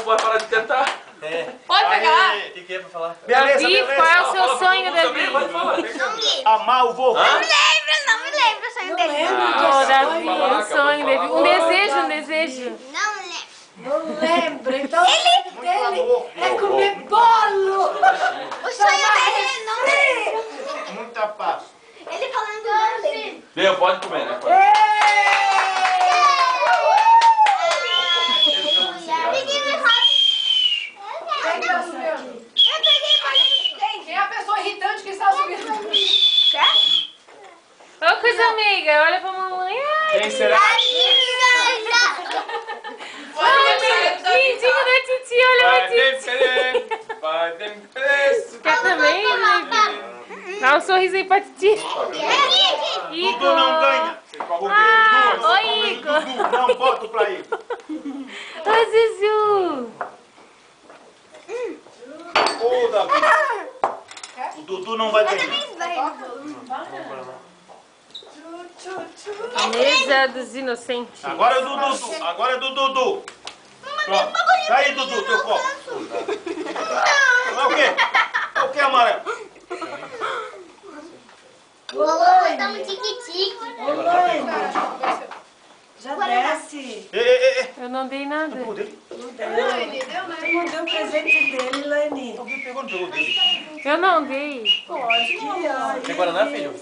pode parar de tentar. É. Pode pegar. O que é pra falar? Beleza, Davi, beleza. qual é o seu sonho, Davi? Pode falar. Amar o vô. Hã? Não me lembro o sonho dele. Ô, Davi, falar, um sonho, acabou de Davi. falar. Um desejo, um desejo. Não me lembro. Não lembro. Então, dele é comer bolo. O sonho dele é não lembro. Muita paz. Ele falando que não lembro. Deu, pode comer, né? Pode. Menino Quem que tá subindo? eu peguei mais. Quem é a pessoa irritante que está subindo? Ô, coisa amiga, olha pra mamãe. Ai, Quem será? lindinho da Titi, olha pra Titi. Quer também, Davi? Dá um sorriso aí pra Titi. Igor. Dudu não ganha. Ah, Dudu, oi, Igor. Dudu, não boto pra ele. Oi, Zuzu. Ô, Davi. O Dudu não vai ganhar. A mesa dos inocentes. Agora é do Dudu. Agora é do Dudu. Pronto. Tá aí, Dudu, teu copo. É o quê? É o quê, amarelo? Tá um tique-tique. Já desce. Eu não dei nada. Pegou dele? Tu não deu o presente dele, Lani. Alguém pegou, não pegou dele? Eu não dei. Pode que ó. Tem Guaraná, filho?